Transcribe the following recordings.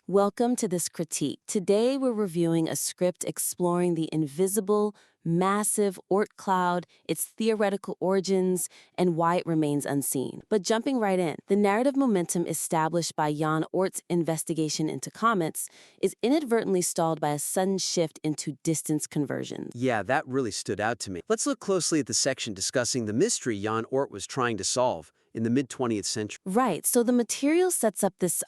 Welcome to this critique. Today we're reviewing a script exploring the invisible, massive Oort Cloud, its theoretical origins, and why it remains unseen. But jumping right in, the narrative momentum established by Jan Oort's investigation into comets is inadvertently stalled by a sudden shift into distance conversions. Yeah, that really stood out to me. Let's look closely at the section discussing the mystery Jan Oort was trying to solve in the mid-20th century. Right, so the material sets up this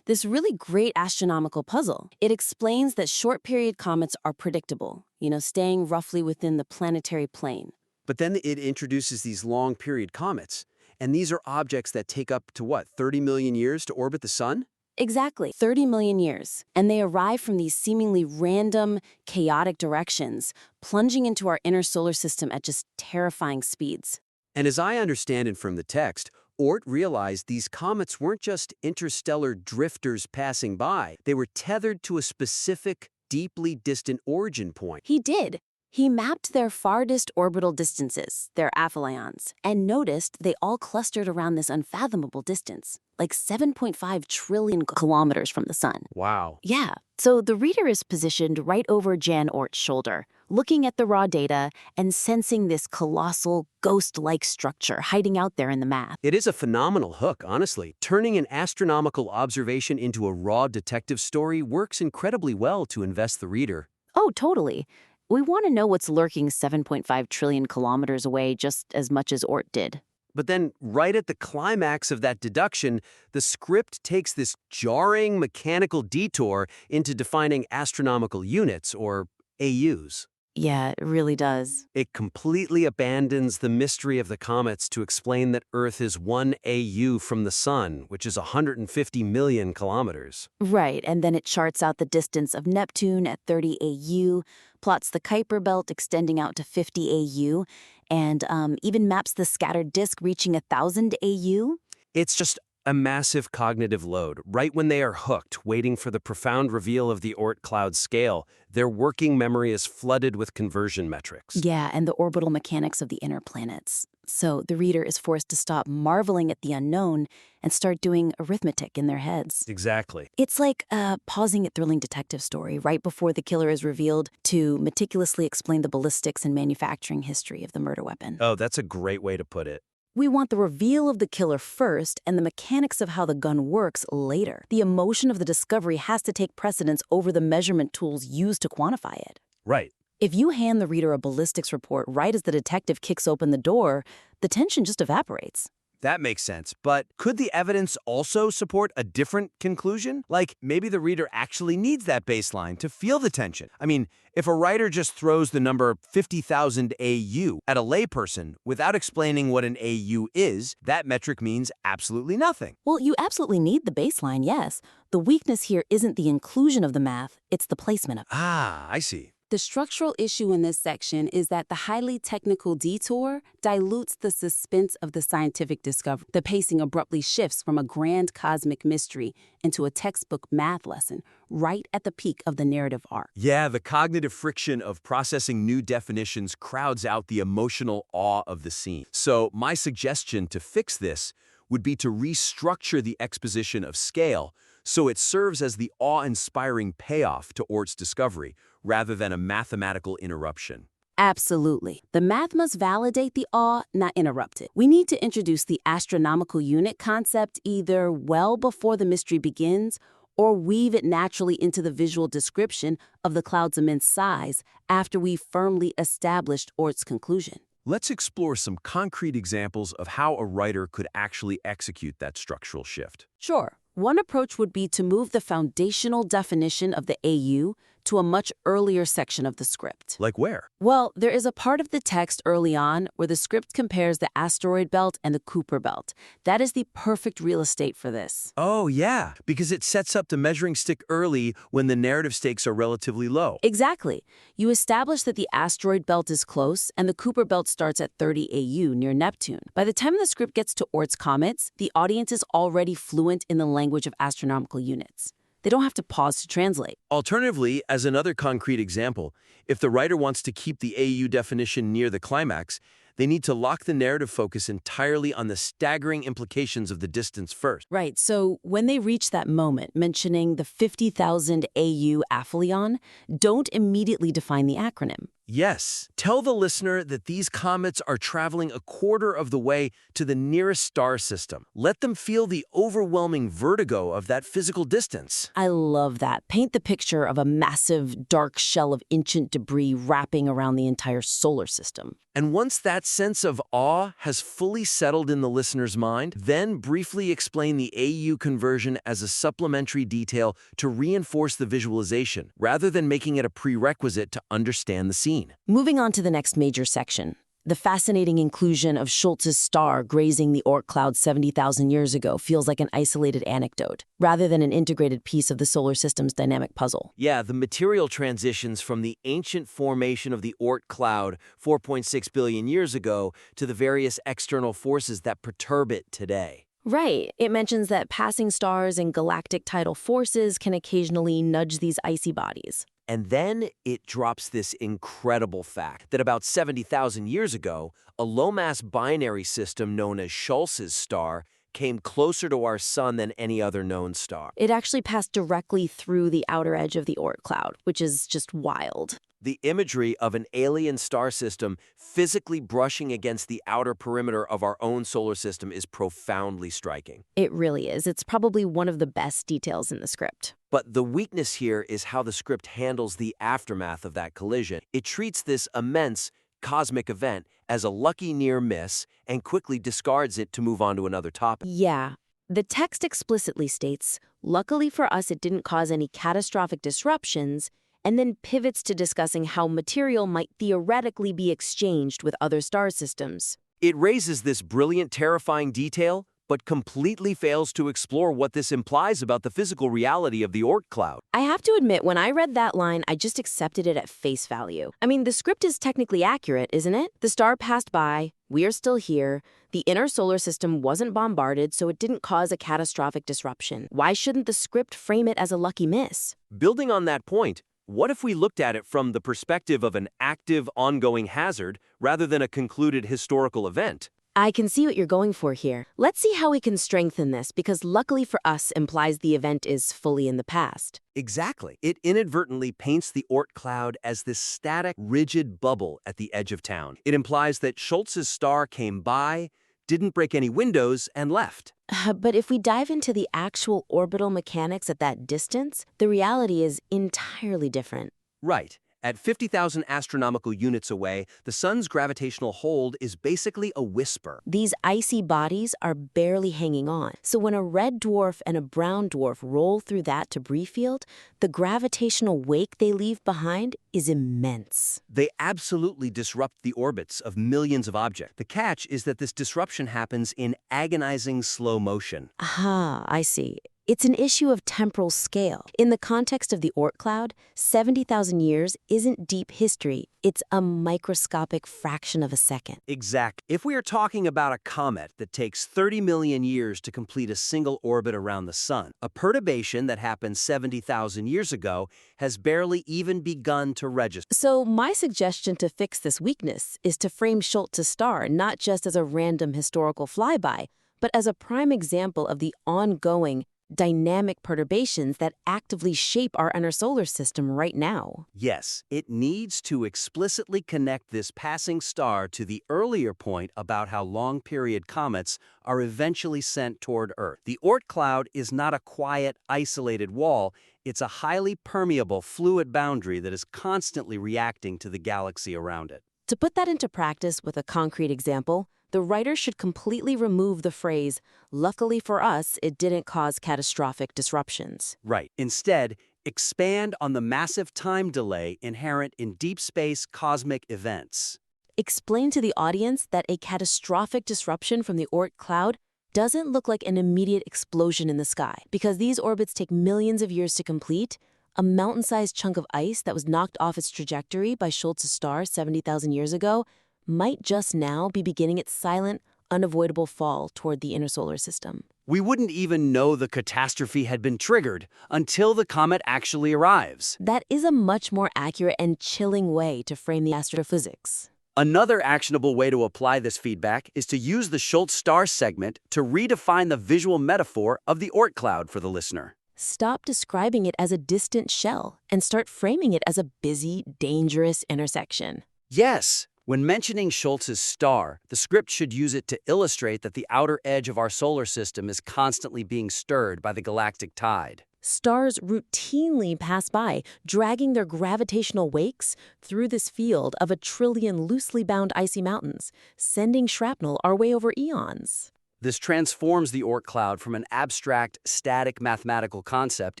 really great astronomical puzzle. It explains that short-period comets are predictable, staying roughly within the planetary plane. But then it introduces these long-period comets, and these are objects that take up to, 30 million years to orbit the sun? Exactly, 30 million years. And they arrive from these seemingly random, chaotic directions, plunging into our inner solar system at just terrifying speeds. And as I understand it from the text, Oort realized these comets weren't just interstellar drifters passing by. They were tethered to a specific, deeply distant origin point. He did. He mapped their farthest orbital distances, their aphelions, and noticed they all clustered around this unfathomable distance, like 7.5 trillion kilometers from the sun. Wow. Yeah, so the reader is positioned right over Jan Oort's shoulder, looking at the raw data and sensing this colossal, ghost-like structure hiding out there in the math. It is a phenomenal hook, honestly. Turning an astronomical observation into a raw detective story works incredibly well to invest the reader. Oh, totally. We want to know what's lurking 7.5 trillion kilometers away just as much as Oort did. But then, right at the climax of that deduction, the script takes this jarring mechanical detour into defining astronomical units, or AUs. Yeah, it really does. It completely abandons the mystery of the comets to explain that Earth is 1 AU from the Sun, which is 150 million kilometers. Right, and then it charts out the distance of Neptune at 30 AU, plots the Kuiper belt extending out to 50 AU, and even maps the scattered disk reaching 1,000 AU. It's just a massive cognitive load. Right when they are hooked, waiting for the profound reveal of the Oort Cloud scale, their working memory is flooded with conversion metrics. Yeah, and the orbital mechanics of the inner planets. So the reader is forced to stop marveling at the unknown and start doing arithmetic in their heads. Exactly. It's like pausing a thrilling detective story right before the killer is revealed to meticulously explain the ballistics and manufacturing history of the murder weapon. Oh, that's a great way to put it. We want the reveal of the killer first and the mechanics of how the gun works later. The emotion of the discovery has to take precedence over the measurement tools used to quantify it. Right. If you hand the reader a ballistics report right as the detective kicks open the door, the tension just evaporates. That makes sense. But could the evidence also support a different conclusion? Like, maybe the reader actually needs that baseline to feel the tension. I mean, if a writer just throws the number 50,000 AU at a layperson without explaining what an AU is, that metric means absolutely nothing. Well, you absolutely need the baseline, yes. The weakness here isn't the inclusion of the math, it's the placement of it. Ah, I see. The structural issue in this section is that the highly technical detour dilutes the suspense of the scientific discovery. The pacing abruptly shifts from a grand cosmic mystery into a textbook math lesson right at the peak of the narrative arc. Yeah, the cognitive friction of processing new definitions crowds out the emotional awe of the scene. So my suggestion to fix this would be to restructure the exposition of scale so it serves as the awe-inspiring payoff to Oort's discovery, rather than a mathematical interruption. Absolutely. The math must validate the awe, not interrupt it. We need to introduce the astronomical unit concept either well before the mystery begins or weave it naturally into the visual description of the cloud's immense size after we've firmly established Oort's conclusion. Let's explore some concrete examples of how a writer could actually execute that structural shift. Sure. One approach would be to move the foundational definition of the AU to a much earlier section of the script. Like where? Well, there is a part of the text early on where the script compares the asteroid belt and the Kuiper belt. That is the perfect real estate for this. Oh, yeah, because it sets up the measuring stick early when the narrative stakes are relatively low. Exactly. You establish that the asteroid belt is close and the Kuiper belt starts at 30 AU near Neptune. By the time the script gets to Oort's comets, the audience is already fluent in the language of astronomical units. They don't have to pause to translate. Alternatively, as another concrete example, if the writer wants to keep the AU definition near the climax, They need to lock the narrative focus entirely on the staggering implications of the distance first. Right, so when they reach that moment, mentioning the 50,000 AU aphelion, don't immediately define the acronym. Yes, tell the listener that these comets are traveling a quarter of the way to the nearest star system. Let them feel the overwhelming vertigo of that physical distance. I love that. Paint the picture of a massive, dark shell of ancient debris wrapping around the entire solar system. And once that sense of awe has fully settled in the listener's mind, then briefly explain the AU conversion as a supplementary detail to reinforce the visualization, rather than making it a prerequisite to understand the scene. Moving on to the next major section, the fascinating inclusion of Schultz's star grazing the Oort Cloud 70,000 years ago feels like an isolated anecdote, rather than an integrated piece of the solar system's dynamic puzzle. Yeah, the material transitions from the ancient formation of the Oort Cloud 4.6 billion years ago to the various external forces that perturb it today. Right. It mentions that passing stars and galactic tidal forces can occasionally nudge these icy bodies. And then it drops this incredible fact that about 70,000 years ago, a low-mass binary system known as Schultz's star came closer to our sun than any other known star. It actually passed directly through the outer edge of the Oort Cloud, which is just wild. The imagery of an alien star system physically brushing against the outer perimeter of our own solar system is profoundly striking. It really is. It's probably one of the best details in the script. But the weakness here is how the script handles the aftermath of that collision. It treats this immense cosmic event as a lucky near miss and quickly discards it to move on to another topic. Yeah. The text explicitly states, luckily for us it didn't cause any catastrophic disruptions, and then pivots to discussing how material might theoretically be exchanged with other star systems. It raises this brilliant, terrifying detail, but completely fails to explore what this implies about the physical reality of the Oort cloud. I have to admit, when I read that line, I just accepted it at face value. I mean, the script is technically accurate, isn't it? The star passed by, we're still here, the inner solar system wasn't bombarded, so it didn't cause a catastrophic disruption. Why shouldn't the script frame it as a lucky miss? Building on that point, what if we looked at it from the perspective of an active, ongoing hazard rather than a concluded historical event? I can see what you're going for here. Let's see how we can strengthen this, because luckily for us implies the event is fully in the past. Exactly. It inadvertently paints the Oort cloud as this static, rigid bubble at the edge of town. It implies that Schultz's star came by, didn't break any windows, and left. But if we dive into the actual orbital mechanics at that distance, the reality is entirely different. Right. At 50,000 astronomical units away, the sun's gravitational hold is basically a whisper. These icy bodies are barely hanging on. So when a red dwarf and a brown dwarf roll through that debris field, the gravitational wake they leave behind is immense. They absolutely disrupt the orbits of millions of objects. The catch is that this disruption happens in agonizing slow motion. Aha, I see. It's an issue of temporal scale. In the context of the Oort cloud, 70,000 years isn't deep history. It's a microscopic fraction of a second. Exact. If we are talking about a comet that takes 30 million years to complete a single orbit around the sun, a perturbation that happened 70,000 years ago has barely even begun to register. So my suggestion to fix this weakness is to frame Schultz's star not just as a random historical flyby, but as a prime example of the ongoing dynamic perturbations that actively shape our inner solar system right now. Yes, it needs to explicitly connect this passing star to the earlier point about how long-period comets are eventually sent toward Earth. The Oort cloud is not a quiet, isolated wall. It's a highly permeable, fluid boundary that is constantly reacting to the galaxy around it. To put that into practice with a concrete example, the writer should completely remove the phrase, luckily for us, it didn't cause catastrophic disruptions. Right. Instead, expand on the massive time delay inherent in deep space cosmic events. Explain to the audience that a catastrophic disruption from the Oort cloud doesn't look like an immediate explosion in the sky. Because these orbits take millions of years to complete, a mountain-sized chunk of ice that was knocked off its trajectory by Schultz's star 70,000 years ago might just now be beginning its silent, unavoidable fall toward the inner solar system. We wouldn't even know the catastrophe had been triggered until the comet actually arrives. That is a much more accurate and chilling way to frame the astrophysics. Another actionable way to apply this feedback is to use the Schultz star segment to redefine the visual metaphor of the Oort cloud for the listener. Stop describing it as a distant shell and start framing it as a busy, dangerous intersection. Yes, when mentioning Schultz's star, the script should use it to illustrate that the outer edge of our solar system is constantly being stirred by the galactic tide. Stars routinely pass by, dragging their gravitational wakes through this field of 1,000,000,000,000 loosely bound icy mountains, sending shrapnel our way over eons. This transforms the Oort cloud from an abstract, static mathematical concept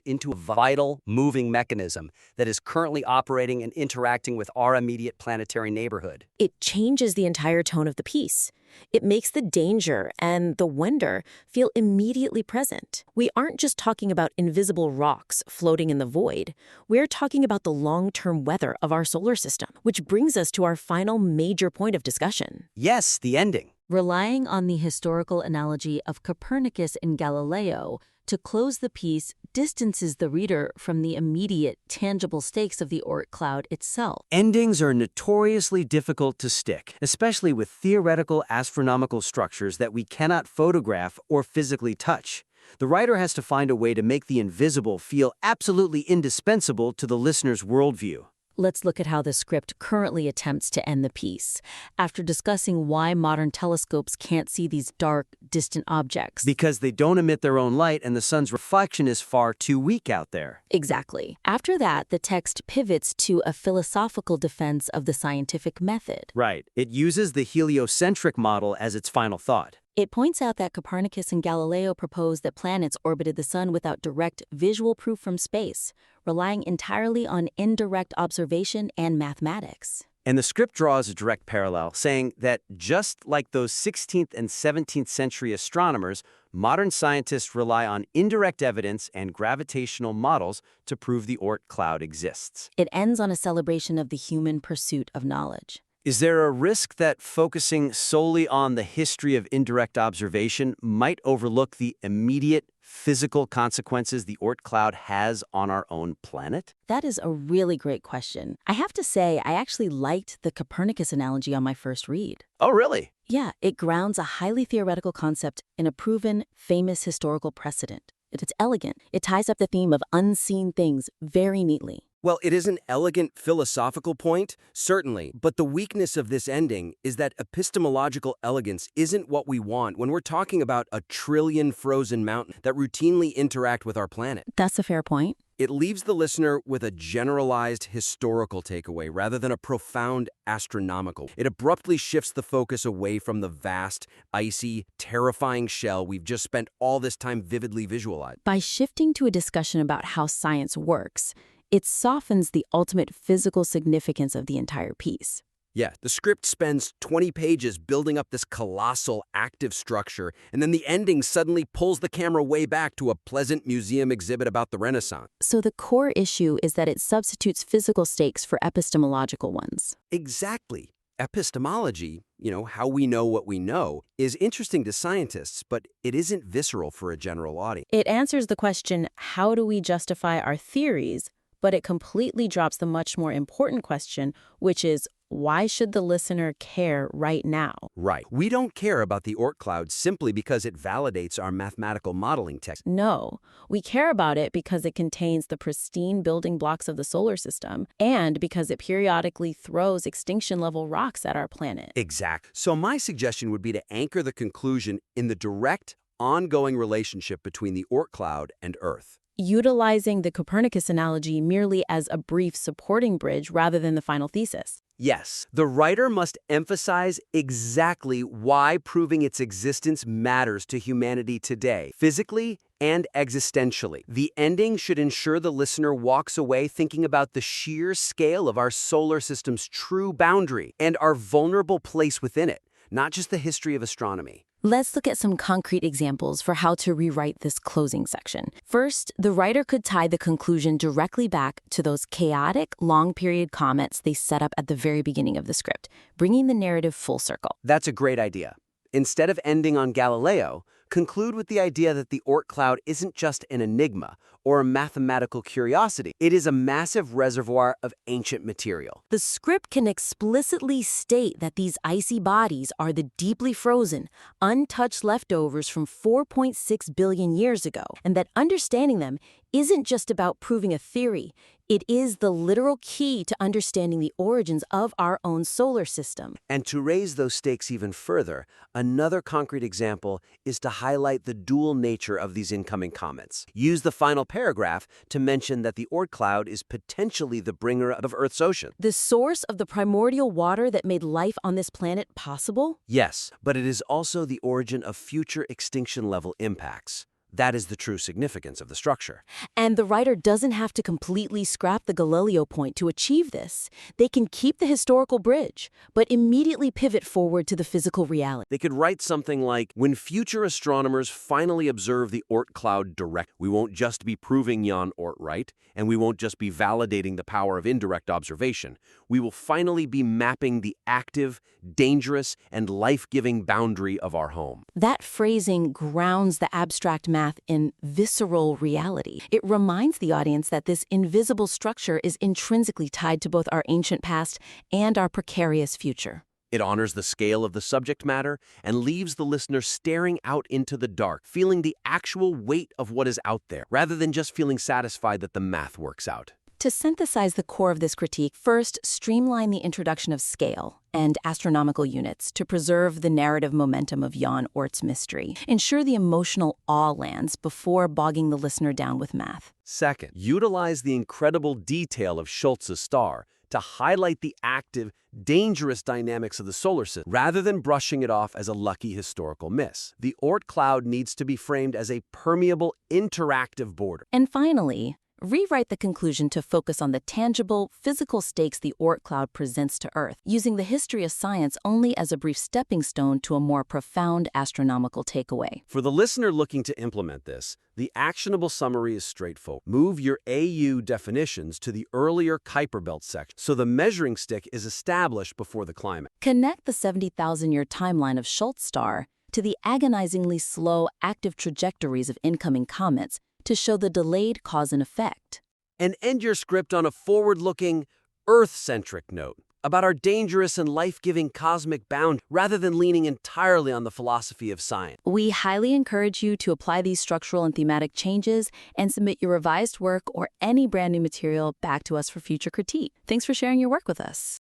into a vital, moving mechanism that is currently operating and interacting with our immediate planetary neighborhood. It changes the entire tone of the piece. It makes the danger and the wonder feel immediately present. We aren't just talking about invisible rocks floating in the void. We're talking about the long-term weather of our solar system, which brings us to our final major point of discussion. Yes, the ending. Relying on the historical analogy of Copernicus and Galileo to close the piece distances the reader from the immediate, tangible stakes of the Oort cloud itself. Endings are notoriously difficult to stick, especially with theoretical astronomical structures that we cannot photograph or physically touch. The writer has to find a way to make the invisible feel absolutely indispensable to the listener's worldview. Let's look at how the script currently attempts to end the piece, after discussing why modern telescopes can't see these dark, distant objects. Because they don't emit their own light and the sun's reflection is far too weak out there. Exactly. After that, the text pivots to a philosophical defense of the scientific method. Right. It uses the heliocentric model as its final thought. It points out that Copernicus and Galileo proposed that planets orbited the sun without direct visual proof from space, relying entirely on indirect observation and mathematics. And the script draws a direct parallel, saying that just like those 16th and 17th century astronomers, modern scientists rely on indirect evidence and gravitational models to prove the Oort cloud exists. It ends on a celebration of the human pursuit of knowledge. Is there a risk that focusing solely on the history of indirect observation might overlook the immediate physical consequences the Oort cloud has on our own planet? That is a really great question. I have to say, I actually liked the Copernicus analogy on my first read. Oh, really? Yeah, it grounds a highly theoretical concept in a proven, famous historical precedent. It's elegant. It ties up the theme of unseen things very neatly. Well, it is an elegant philosophical point, certainly, but the weakness of this ending is that epistemological elegance isn't what we want when we're talking about 1,000,000,000,000 frozen mountains that routinely interact with our planet. That's a fair point. It leaves the listener with a generalized historical takeaway rather than a profound astronomical. It abruptly shifts the focus away from the vast, icy, terrifying shell we've just spent all this time vividly visualizing. By shifting to a discussion about how science works, it softens the ultimate physical significance of the entire piece. Yeah, the script spends 20 pages building up this colossal active structure, and then the ending suddenly pulls the camera way back to a pleasant museum exhibit about the Renaissance. So the core issue is that it substitutes physical stakes for epistemological ones. Exactly. Epistemology, how we know what we know, is interesting to scientists, but it isn't visceral for a general audience. It answers the question, how do we justify our theories? But it completely drops the much more important question, which is, why should the listener care right now? Right. We don't care about the Oort cloud simply because it validates our mathematical modeling text. No, we care about it because it contains the pristine building blocks of the solar system and because it periodically throws extinction-level rocks at our planet. Exact. So my suggestion would be to anchor the conclusion in the direct, ongoing relationship between the Oort cloud and Earth. Utilizing the Copernicus analogy merely as a brief supporting bridge rather than the final thesis. Yes, the writer must emphasize exactly why proving its existence matters to humanity today, physically and existentially. The ending should ensure the listener walks away thinking about the sheer scale of our solar system's true boundary and our vulnerable place within it, not just the history of astronomy. Let's look at some concrete examples for how to rewrite this closing section. First, the writer could tie the conclusion directly back to those chaotic, long-period comets they set up at the very beginning of the script, bringing the narrative full circle. That's a great idea. Instead of ending on Galileo, Conclude with the idea that the Oort cloud isn't just an enigma or a mathematical curiosity. It is a massive reservoir of ancient material. The script can explicitly state that these icy bodies are the deeply frozen, untouched leftovers from 4.6 billion years ago, and that understanding them isn't just about proving a theory. It is the literal key to understanding the origins of our own solar system. And to raise those stakes even further, another concrete example is to highlight the dual nature of these incoming comets. Use the final paragraph to mention that the Oort cloud is potentially the bringer of Earth's ocean. The source of the primordial water that made life on this planet possible? Yes, but it is also the origin of future extinction-level impacts. That is the true significance of the structure. And the writer doesn't have to completely scrap the Galileo point to achieve this. They can keep the historical bridge, but immediately pivot forward to the physical reality. They could write something like, when future astronomers finally observe the Oort cloud direct, we won't just be proving Jan Oort right, and we won't just be validating the power of indirect observation. We will finally be mapping the active, dangerous, and life-giving boundary of our home. That phrasing grounds the abstract math in visceral reality. It reminds the audience that this invisible structure is intrinsically tied to both our ancient past and our precarious future. It honors the scale of the subject matter and leaves the listener staring out into the dark, feeling the actual weight of what is out there, rather than just feeling satisfied that the math works out. To synthesize the core of this critique, first, streamline the introduction of scale and astronomical units to preserve the narrative momentum of Jan Oort's mystery. Ensure the emotional awe lands before bogging the listener down with math. Second, utilize the incredible detail of Schultz's star to highlight the active, dangerous dynamics of the solar system, rather than brushing it off as a lucky historical miss. The Oort cloud needs to be framed as a permeable, interactive border. And finally, rewrite the conclusion to focus on the tangible, physical stakes the Oort cloud presents to Earth, using the history of science only as a brief stepping stone to a more profound astronomical takeaway. For the listener looking to implement this, the actionable summary is straightforward. Move your AU definitions to the earlier Kuiper belt section, so the measuring stick is established before the climate. Connect the 70,000-year timeline of Schultz star to the agonizingly slow, active trajectories of incoming comets to show the delayed cause and effect. And end your script on a forward-looking, Earth-centric note about our dangerous and life-giving cosmic bound, rather than leaning entirely on the philosophy of science. We highly encourage you to apply these structural and thematic changes and submit your revised work or any brand new material back to us for future critique. Thanks for sharing your work with us.